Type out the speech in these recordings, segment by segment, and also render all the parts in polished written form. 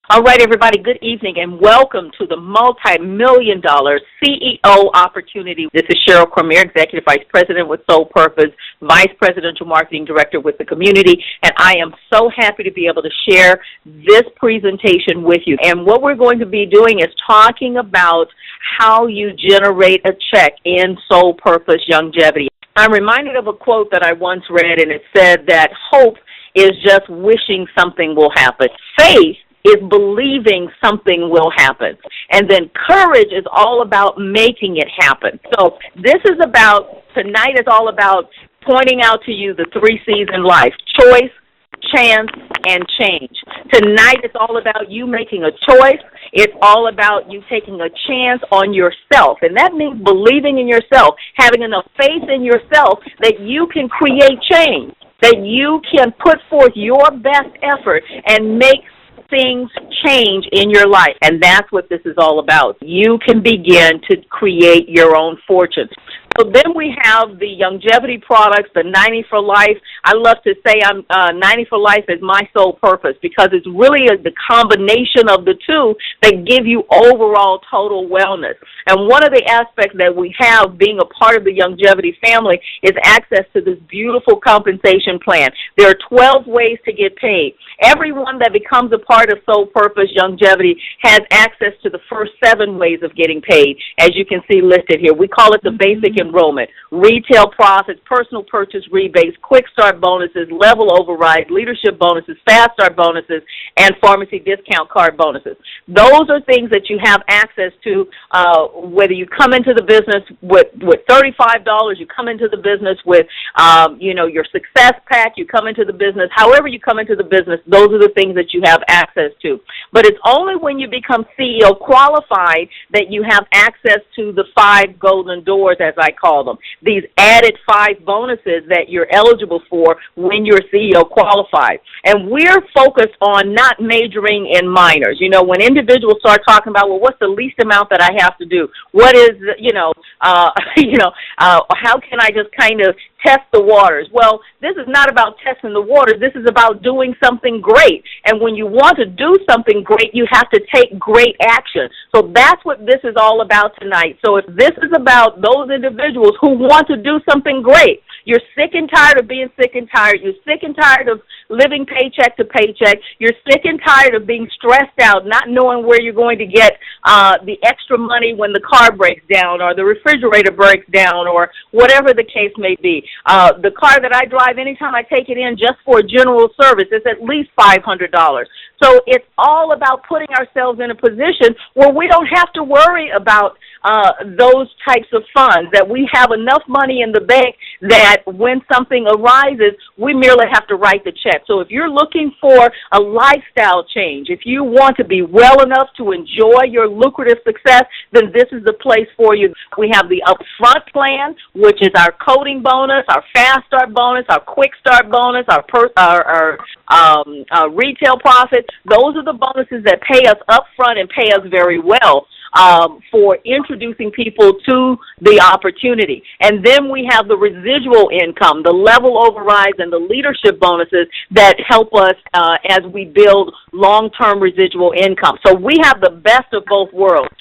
All right, everybody, good evening and welcome to the multi-million dollar CEO opportunity. This is Cheryl Cormier, Executive Vice President with Soul Purpose, Vice Presidential Marketing Director with the community, and I am so happy to be able to share this presentation with you. And what we're going to be doing is talking about how you generate a check in Soul Purpose Longevity. I'm reminded of a quote that I once read, and it said that hope is just wishing something will happen. Faith is believing something will happen. And then courage is all about making it happen. So tonight is all about pointing out to you the 3 C's in life: choice, chance, and change. Tonight it's all about you making a choice. It's all about you taking a chance on yourself. And that means believing in yourself, having enough faith in yourself that you can create change, that you can put forth your best effort and make things change in your life. And that's what this is all about. You can begin to create your own fortune. So then we have the longevity products, the 90 for life. I love to say 90 for life is my sole purpose because it's really the combination of the two that give you overall total wellness. And one of the aspects that we have being a part of the longevity family is access to this beautiful compensation plan. There are 12 ways to get paid. Everyone that becomes a part of Soul Purpose Longevity has access to the first 7 ways of getting paid, as you can see listed here. We call it the basic enrollment: retail profits, personal purchase rebates, quick start bonuses, level overrides, leadership bonuses, fast start bonuses, and pharmacy discount card bonuses. Those are things that you have access to, whether you come into the business with $35, you come into the business with, your success pack, you come into the business, however you come into the business, those are the things that you have access to. But it's only when you become CEO qualified that you have access to the 5 golden doors, as I call them, these added 5 bonuses that you're eligible for when you're CEO qualified. And we're focused on not majoring in minors. You know, when individuals start talking about, well, what's the least amount that I have to do? What is, how can I just kind of test the waters? Well, this is not about testing the waters. This is about doing something great. And when you want to do something great, you have to take great action. So that's what this is all about tonight. So if this is about those individuals who want to do something great, you're sick and tired of being sick and tired, you're sick and tired of living paycheck to paycheck, you're sick and tired of being stressed out, not knowing where you're going to get the extra money when the car breaks down or the refrigerator breaks down or whatever the case may be. The car that I drive, anytime I take it in just for general service, it's at least $500. So it's all about putting ourselves in a position where we don't have to worry about those types of funds, that we have enough money in the bank that when something arises, we merely have to write the check. So if you're looking for a lifestyle change, if you want to be well enough to enjoy your lucrative success, then this is the place for you. We have the upfront plan, which is our coding bonus, our fast start bonus, our quick start bonus, our retail profits. Those are the bonuses that pay us upfront and pay us very well for introducing people to the opportunity. And then we have the residual income, the level overrides, and the leadership bonuses that help us as we build long-term residual income. So we have the best of both worlds.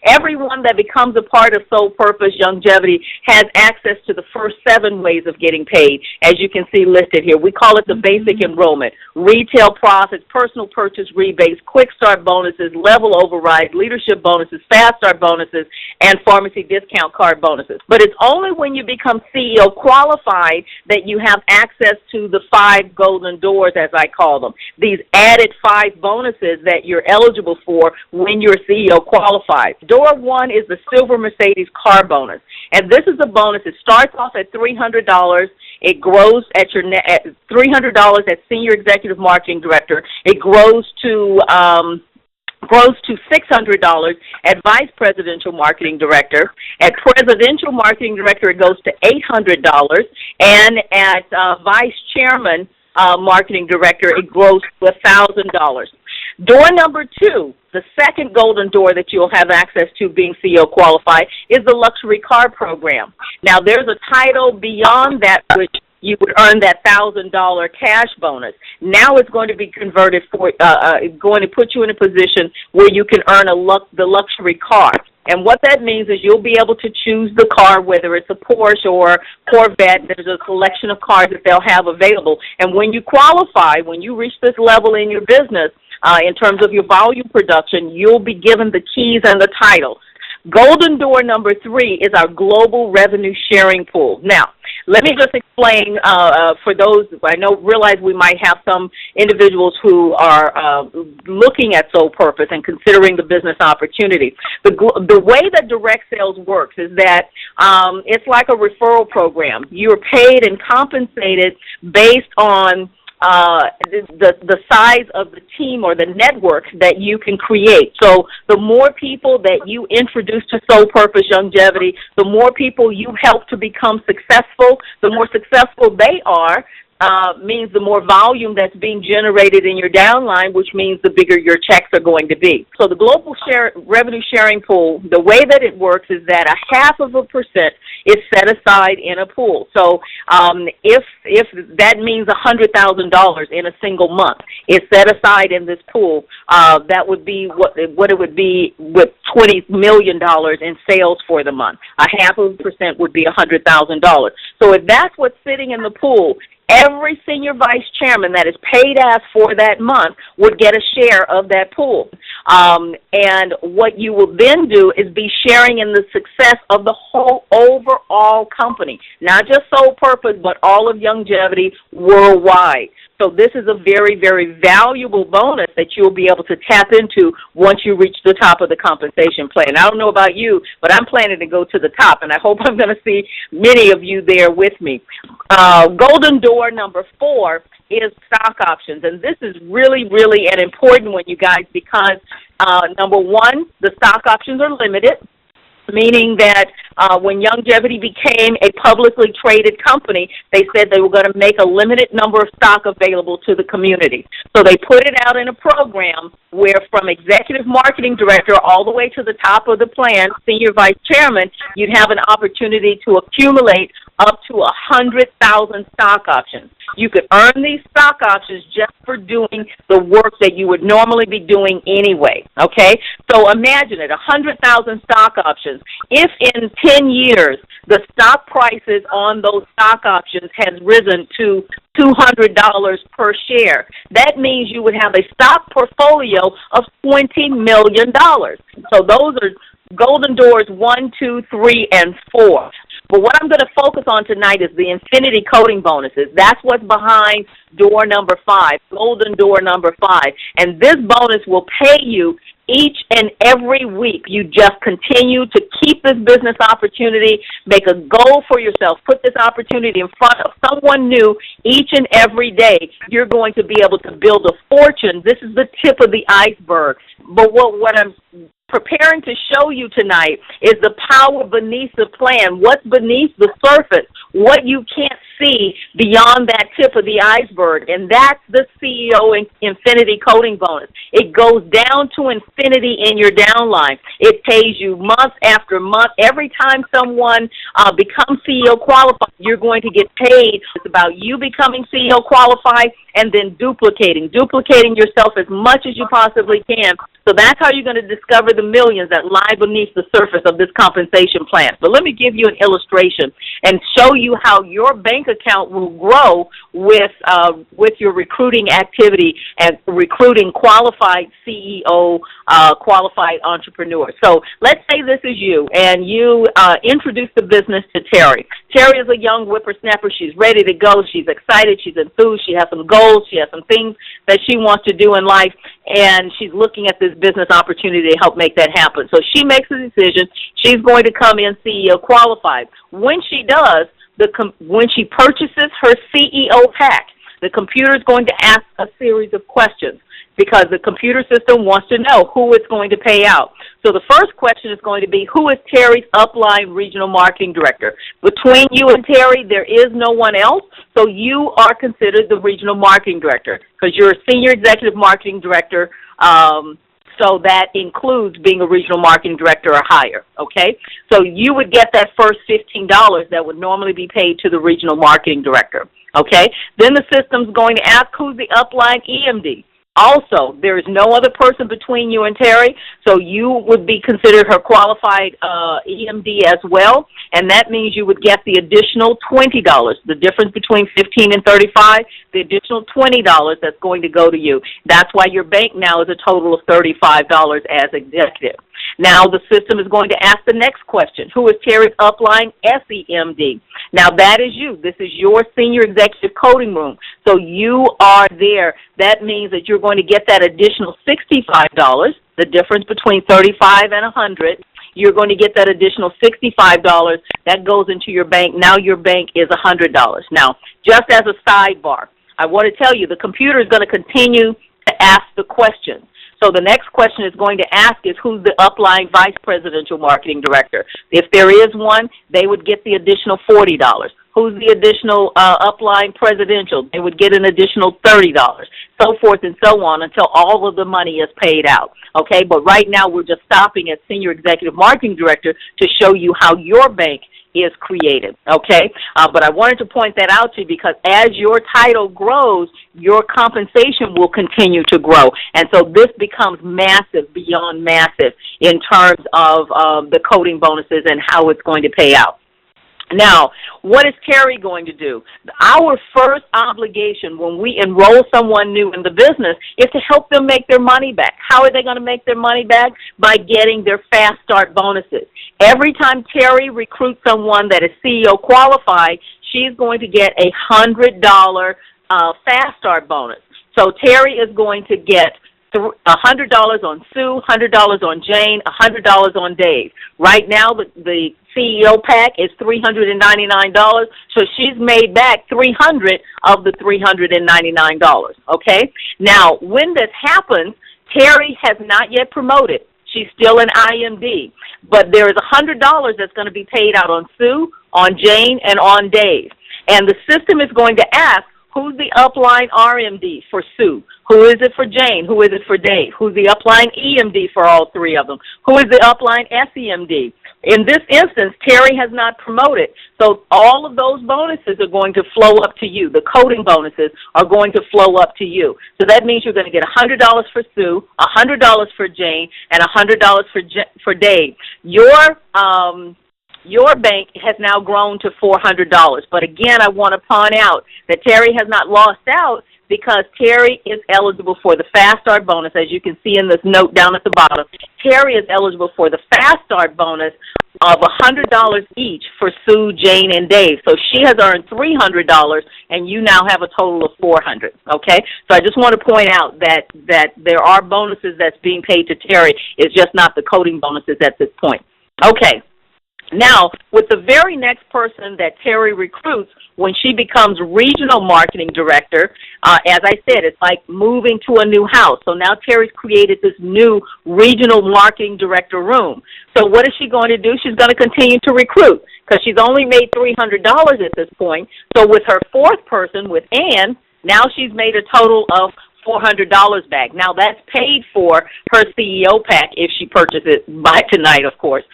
Everyone that becomes a part of Soul Purpose Longevity has access to the first 7 ways of getting paid, as you can see listed here. We call it the basic enrollment: retail profits, personal purchase rebates, quick start bonuses, level overrides, leadership bonuses, fast start bonuses, and pharmacy discount card bonuses. But it's only when you become CEO qualified that you have access to the 5 golden doors, as I call them, these added 5 bonuses that you're eligible for when you're CEO qualified. Door 1 is the Silver Mercedes car bonus. And this is a bonus. It starts off at $300. It grows at $300 at Senior Executive Marketing Director. It grows to $600 at Vice Presidential Marketing Director. At Presidential Marketing Director, it goes to $800. And at Vice Chairman Marketing Director, it grows to $1,000. Door number 2, the second golden door that you'll have access to being CEO qualified, is the luxury car program. Now, there's a title beyond that which you would earn that $1,000 cash bonus. Now it's going to be converted for, going to put you in a position where you can earn the luxury car. And what that means is you'll be able to choose the car, whether it's a Porsche or Corvette. There's a selection of cars that they'll have available. And when you qualify, when you reach this level in your business, in terms of your volume production, you'll be given the keys and the title. Golden Door number 3 is our global revenue sharing pool. Now, let me just explain for those, realize we might have some individuals who are looking at Sole Purpose and considering the business opportunity. The way that direct sales works is that it's like a referral program. You're paid and compensated based on the size of the team or the network that you can create. So the more people that you introduce to Sole Purpose Longevity, the more people you help to become successful, the more successful they are, means the more volume that's being generated in your downline, which means the bigger your checks are going to be. So the global revenue sharing pool, the way that it works is that 0.5% is set aside in a pool. So if that means $100,000 in a single month is set aside in this pool, that would be what it would be with $20 million in sales for the month. 0.5% would be $100,000. So if that's what's sitting in the pool, every senior vice chairman that is paid as for that month would get a share of that pool. And what you will then do is be sharing in the success of the whole overall company, not just Sole Purpose, but all of Longevity worldwide. So this is a very, very valuable bonus that you'll be able to tap into once you reach the top of the compensation plan. I don't know about you, but I'm planning to go to the top, and I hope I'm going to see many of you there with me. Golden Door number 4 is stock options, and this is really, really an important one, you guys, because number 1, the stock options are limited, meaning that when Longevity became a publicly traded company, they said they were going to make a limited number of stock available to the community. So they put it out in a program where from executive marketing director all the way to the top of the plan, senior vice chairman, you'd have an opportunity to accumulate up to 100,000 stock options. You could earn these stock options just for doing the work that you would normally be doing anyway, okay? So imagine it, 100,000 stock options. If in 10 years the stock prices on those stock options has risen to $200 per share, that means you would have a stock portfolio of $20 million. So those are Golden Doors 1, 2, 3, and 4. But what I'm going to focus on tonight is the Infinity Coding bonuses. That's what's behind door number 5, Golden Door number 5. And this bonus will pay you each and every week. You just continue to keep this business opportunity, make a goal for yourself, put this opportunity in front of someone new each and every day. You're going to be able to build a fortune. This is the tip of the iceberg. But what I'm preparing to show you tonight is the power beneath the plan, what's beneath the surface, what you can't see beyond that tip of the iceberg, and that's the CEO Infinity Coding bonus. It goes down to infinity in your downline. It pays you month after month. Every time someone becomes CEO qualified, you're going to get paid. It's about you becoming CEO qualified and then duplicating yourself as much as you possibly can. So that's how you're going to discover the millions that lie beneath the surface of this compensation plan. But let me give you an illustration and show you how your bank account will grow with your recruiting activity and recruiting qualified CEO, qualified entrepreneurs. So let's say this is you, and you introduce the business to Terry. Terry is a young whippersnapper. She's ready to go. She's excited. She's enthused. She has some goals. She has some things that she wants to do in life, and she's looking at this business opportunity to help make that happen. So she makes a decision. She's going to come in CEO qualified. When she does, when she purchases her CEO pack, the computer is going to ask a series of questions because the computer system wants to know who it's going to pay out. So the first question is going to be, who is Terry's upline regional marketing director? Between you and Terry, there is no one else, so you are considered the regional marketing director because you're a senior executive marketing director, So that includes being a regional marketing director or higher, okay? So you would get that first $15 that would normally be paid to the regional marketing director, okay? Then the system's going to ask who's the upline EMD. Also, there is no other person between you and Terry, so you would be considered her qualified EMD as well, and that means you would get the additional $20. The difference between $15 and $35, the additional $20 that's going to go to you. That's why your bank now is a total of $35 as executive. Now the system is going to ask the next question. Who is Terry's upline SEMD? Now that is you. This is your senior executive coding room. So you are there. That means that you're going to get that additional $65, the difference between $35 and $100. You're going to get that additional $65 that goes into your bank. Now your bank is $100. Now, just as a sidebar, I want to tell you the computer is going to continue to ask the questions. So the next question is going to ask is who's the upline vice presidential marketing director. If there is one, they would get the additional $40. Who's the additional upline presidential? They would get an additional $30, so forth and so on until all of the money is paid out. Okay, but right now we're just stopping at senior executive marketing director to show you how your bank is created, okay? But I wanted to point that out to you because as your title grows, your compensation will continue to grow. And so this becomes massive, beyond massive, in terms of the coding bonuses and how it's going to pay out. Now, what is Terry going to do? Our first obligation when we enroll someone new in the business is to help them make their money back. How are they going to make their money back? By getting their Fast Start bonuses. Every time Terry recruits someone that is CEO qualified, she's going to get a $100 Fast Start bonus. So Terry is going to get $100 on Sue, $100 on Jane, $100 on Dave. Right now, the CEO pack is $399, so she's made back $300 of the $399, okay? Now, when this happens, Terry has not yet promoted. She's still an IMD, but there is $100 that's going to be paid out on Sue, on Jane, and on Dave. And the system is going to ask, who's the upline RMD for Sue? Who is it for Jane? Who is it for Dave? Who's the upline EMD for all three of them? Who is the upline SEMD? In this instance, Terry has not promoted, so all of those bonuses are going to flow up to you. The coding bonuses are going to flow up to you. So that means you're going to get $100 for Sue, $100 for Jane, and $100 for Dave. Your bank has now grown to $400. But again, I want to point out that Terry has not lost out because Terry is eligible for the Fast Start bonus, as you can see in this note down at the bottom. Terry is eligible for the Fast Start bonus of $100 each for Sue, Jane, and Dave. So she has earned $300, and you now have a total of $400, okay? So I just want to point out that there are bonuses that's being paid to Terry. It's just not the coding bonuses at this point. Okay. Now, with the very next person that Terry recruits, when she becomes regional marketing director, as I said, it's like moving to a new house. So now Terry's created this new regional marketing director room. So what is she going to do? She's going to continue to recruit because she's only made $300 at this point. So with her fourth person, with Ann, now she's made a total of $400 back. Now that's paid for her CEO pack if she purchases it by tonight, of course.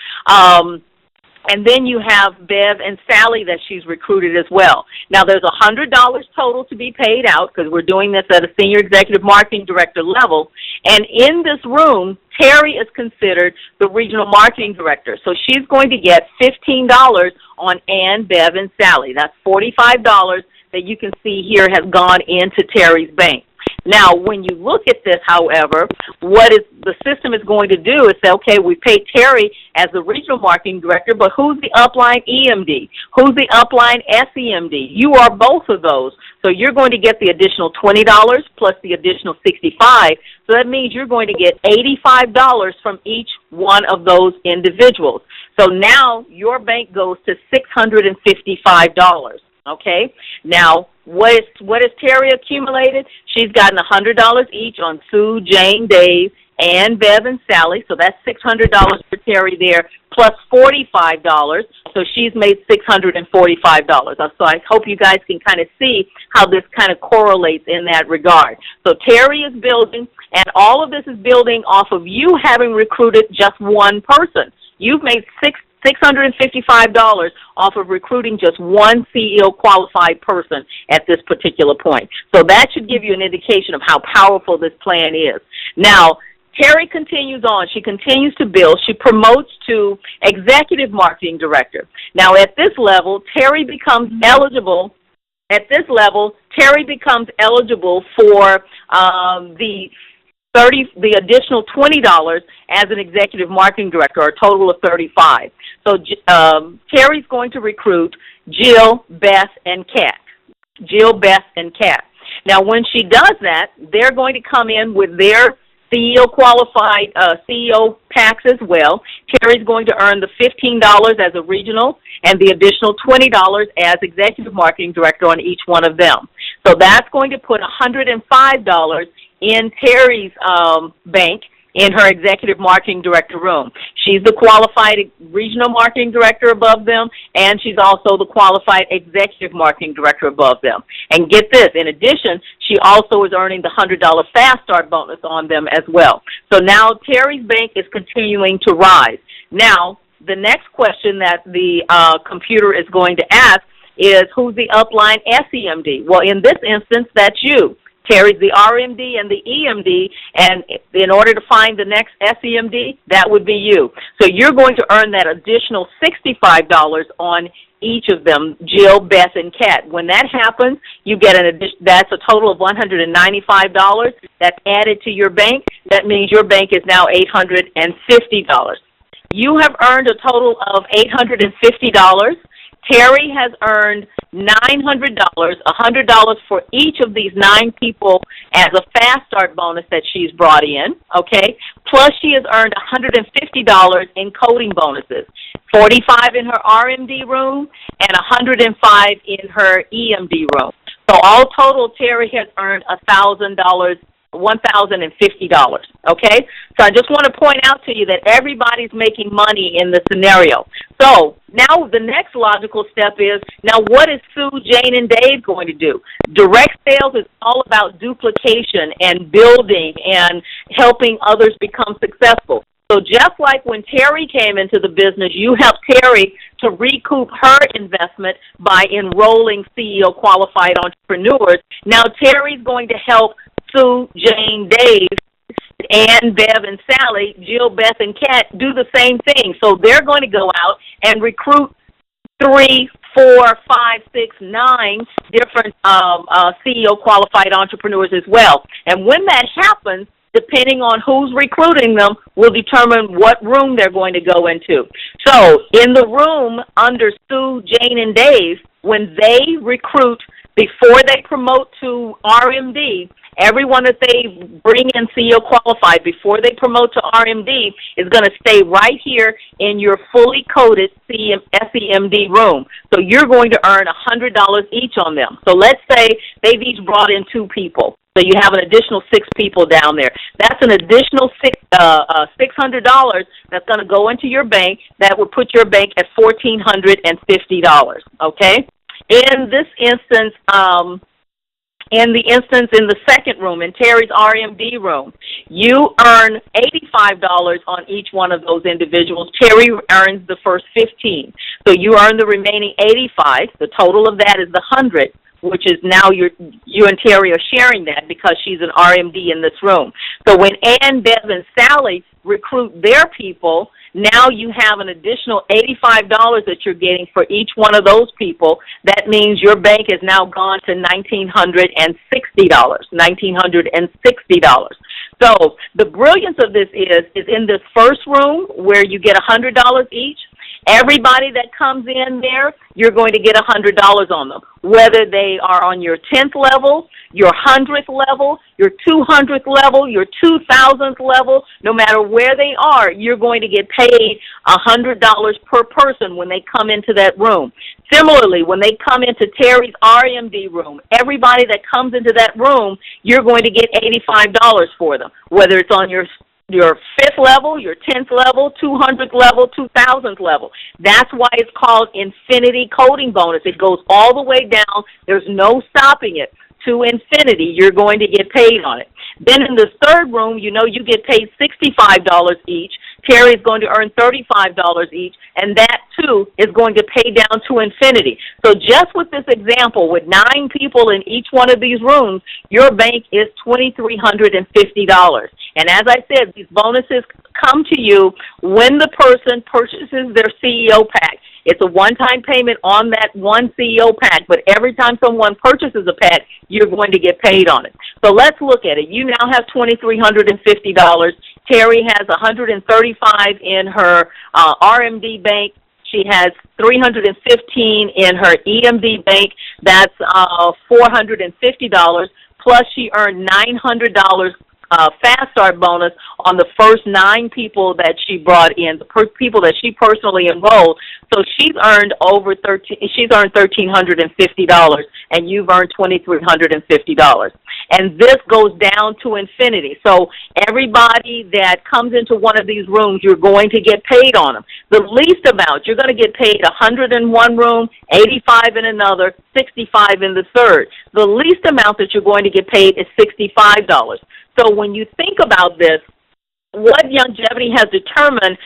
And then you have Bev and Sally that she's recruited as well. Now, there's $100 total to be paid out because we're doing this at a senior executive marketing director level. And in this room, Terry is considered the regional marketing director. So she's going to get $15 on Ann, Bev, and Sally. That's $45 that you can see here has gone into Terry's bank. Now, when you look at this, however, what is the system is going to do is say, okay, we paid Terry as the regional marketing director, but who's the upline EMD? Who's the upline SEMD? You are both of those. So you're going to get the additional $20 plus the additional $65. So that means you're going to get $85 from each one of those individuals. So now your bank goes to $655. Okay? Now, what is Terry accumulated? She's gotten $100 each on Sue, Jane, Dave, Ann, Bev, and Sally. So that's $600 for Terry there, plus $45. So she's made $645. So I hope you guys can kind of see how this kind of correlates in that regard. So Terry is building, and all of this is building off of you having recruited just one person. You've made $655 off of recruiting just one CEO qualified person at this particular point. So that should give you an indication of how powerful this plan is. Now, Terry continues on. She continues to build. She promotes to Executive Marketing Director. Now, at this level, Terry becomes eligible. At this level, Terry becomes eligible for the additional $20 as an Executive Marketing Director, or a total of $35. So Terry's going to recruit Jill, Beth, and Kat. Jill, Beth, and Kat. Now, when she does that, they're going to come in with their CEO qualified CEO packs as well. Terry's going to earn the $15 as a regional and the additional $20 as Executive Marketing Director on each one of them. So that's going to put $105 in Terry's bank in her Executive Marketing Director room. She's the qualified Regional Marketing Director above them, and she's also the qualified Executive Marketing Director above them. And get this, in addition, she also is earning the $100 Fast Start bonus on them as well. So now Terry's bank is continuing to rise. Now, the next question that the computer is going to ask is, who's the upline SEMD? Well, in this instance, that's you. Terry's the RMD and the EMD, and in order to find the next SEMD, that would be you. So you're going to earn that additional $65 on each of them, Jill, Beth, and Kat. When that happens, you get that's a total of $195 that's added to your bank. That means your bank is now $850. You have earned a total of $850. Terry has earned $900, $100 for each of these 9 people as a Fast Start bonus that she's brought in, okay? Plus she has earned $150 in coding bonuses, $45 in her RMD room and $105 in her EMD room. So all total, Terry has earned $1,050, okay? So I just want to point out to you that everybody's making money in this scenario. So now the next logical step is, now what is Sue, Jane, and Dave going to do? Direct sales is all about duplication and building and helping others become successful. So just like when Terry came into the business, you helped Terry to recoup her investment by enrolling CEO qualified entrepreneurs. Now Terry's going to help Sue, Jane, Dave, Ann, Bev, and Sally, Jill, Beth, and Kat do the same thing. So they're going to go out and recruit 3, 4, 5, 6, 9 different CEO qualified entrepreneurs as well. And when that happens, depending on who's recruiting them, will determine what room they're going to go into. So in the room under Sue, Jane, and Dave, when they recruit, before they promote to RMD, everyone that they bring in CEO qualified before they promote to RMD is going to stay right here in your fully coded SEMD room. So you're going to earn $100 each on them. So let's say they've each brought in 2 people. So you have an additional 6 people down there. That's an additional $600 that's going to go into your bank. That would put your bank at $1,450, okay? In this instance, in the second room, in Terry's RMD room, you earn $85 on each one of those individuals. Terry earns the first 15. So you earn the remaining 85. The total of that is the 100, which is now you and Terry are sharing that because she's an RMD in this room. So when Ann, Bev, and Sally recruit their people, now you have an additional $85 that you're getting for each one of those people. That means your bank has now gone to $1,960. $1,960. So the brilliance of this is in this first room where you get $100 each. Everybody that comes in there, you're going to get $100 on them, whether they are on your 10th level, your 100th level, your 200th level, your 2,000th level. No matter where they are, you're going to get paid $100 per person when they come into that room. Similarly, when they come into Terry's RMD room, everybody that comes into that room, you're going to get $85 for them, whether it's on your your 5th level, your 10th level, 200th level, 2000th level. That's why it's called Infinity Coding Bonus. It goes all the way down. There's no stopping it. To infinity, you're going to get paid on it. Then in the third room, you know you get paid $65 each. Terry is going to earn $35 each, and that, too, is going to pay down to infinity. So just with this example, with 9 people in each one of these rooms, your bank is $2,350. And as I said, these bonuses come to you when the person purchases their CEO pack. It's a one-time payment on that one CEO pack, but every time someone purchases a pack, you're going to get paid on it. So let's look at it. You now have $2,350. Terry has $135 in her RMD bank. She has $315 in her EMD bank. That's $450. Plus, she earned $900 Fast Start bonus on the first 9 people that she brought in, the people that she personally enrolled. So she's earned $1,350, and you've earned $2,350. And this goes down to infinity. So everybody that comes into one of these rooms, you're going to get paid on them. The least amount, you're going to get paid 100 in one room, 85 in another, 65 in the third. The least amount that you're going to get paid is $65. So when you think about this, what Youngevity has determined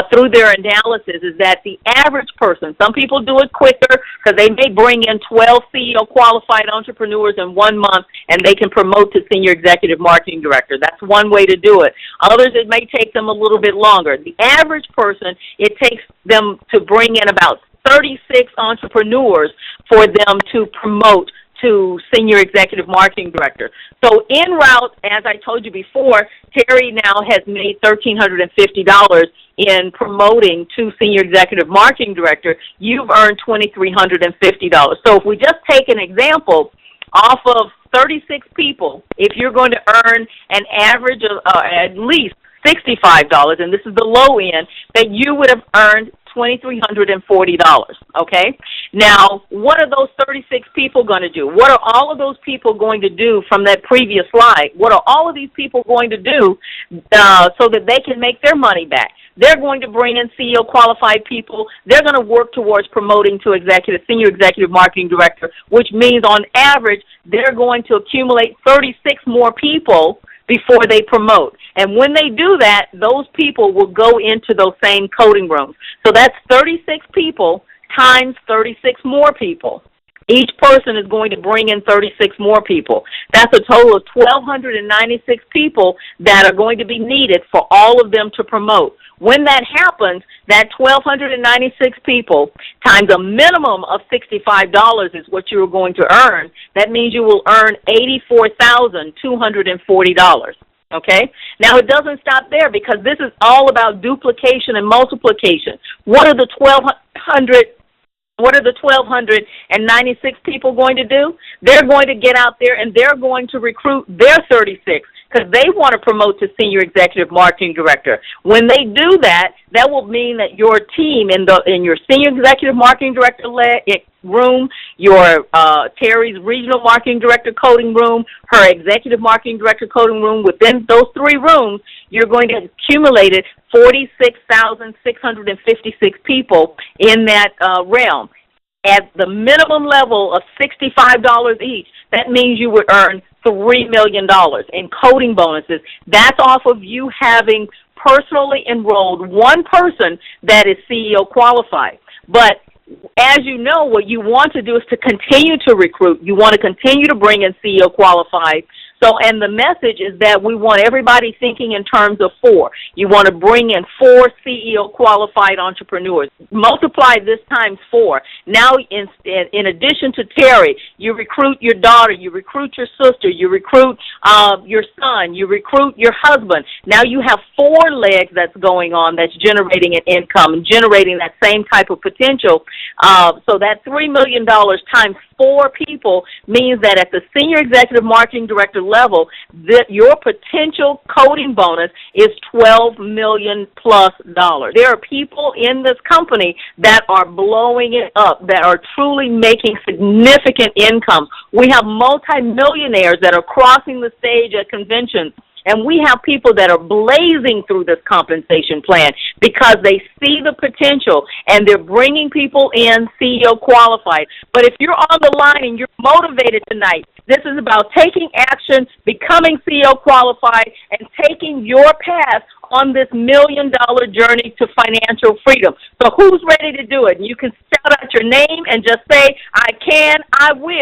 through their analysis is that the average person, some people do it quicker because they may bring in 12 CEO qualified entrepreneurs in 1 month and they can promote to Senior Executive Marketing Director. That's one way to do it. Others, it may take them a little bit longer. The average person, it takes them to bring in about 36 entrepreneurs for them to promote to Senior Executive Marketing Director. So en route, as I told you before, Terry now has made $1,350 in promoting to Senior Executive Marketing Director. You've earned $2,350. So if we just take an example, off of 36 people, if you're going to earn an average of at least $65, and this is the low end, that you would have earned $2,340, okay? Now, what are those 36 people going to do? What are all of those people going to do from that previous slide? What are all of these people going to do so that they can make their money back? They're going to bring in CEO qualified people. They're going to work towards promoting to Senior Executive Marketing Director, which means on average, they're going to accumulate 36 more people before they promote. And when they do that, those people will go into those same coding rooms. So that's 36 people times 36 more people. Each person is going to bring in 36 more people. That's a total of 1,296 people that are going to be needed for all of them to promote. When that happens, that 1,296 people times a minimum of $65 is what you're going to earn. That means you will earn $84,240. Okay? Now, it doesn't stop there because this is all about duplication and multiplication. What are the 1,296 people going to do? They're going to get out there and they're going to recruit their 36 because they want to promote to Senior Executive Marketing Director. When they do that, that will mean that your team in your Senior Executive Marketing Director room, your Terry's Regional Marketing Director coding room, her Executive Marketing Director coding room, within those 3 rooms, you're going to have accumulated 46,656 people in that realm. At the minimum level of $65 each, that means you would earn $3 million in coding bonuses. That's off of you having personally enrolled one person that is CEO qualified. But as you know, what you want to do is to continue to recruit. You want to continue to bring in CEO qualified. So, and the message is that we want everybody thinking in terms of 4. You want to bring in 4 CEO qualified entrepreneurs. Multiply this times 4. Now, in addition to Terry, you recruit your daughter, you recruit your sister, you recruit your son, you recruit your husband. Now you have 4 legs that's going on that's generating an income and generating that same type of potential. So that $3 million times 4 people means that at the Senior Executive Marketing Director level, that your potential coding bonus is $12 million plus. There are people in this company that are blowing it up, that are truly making significant incomes. We have multimillionaires that are crossing the stage at conventions And we have people that are blazing through this compensation plan because they see the potential and they're bringing people in CEO qualified. But if you're on the line and you're motivated tonight, this is about taking action, becoming CEO qualified, and taking your path on this $1 million journey to financial freedom. So who's ready to do it? And you can shout out your name and just say, I can, I will.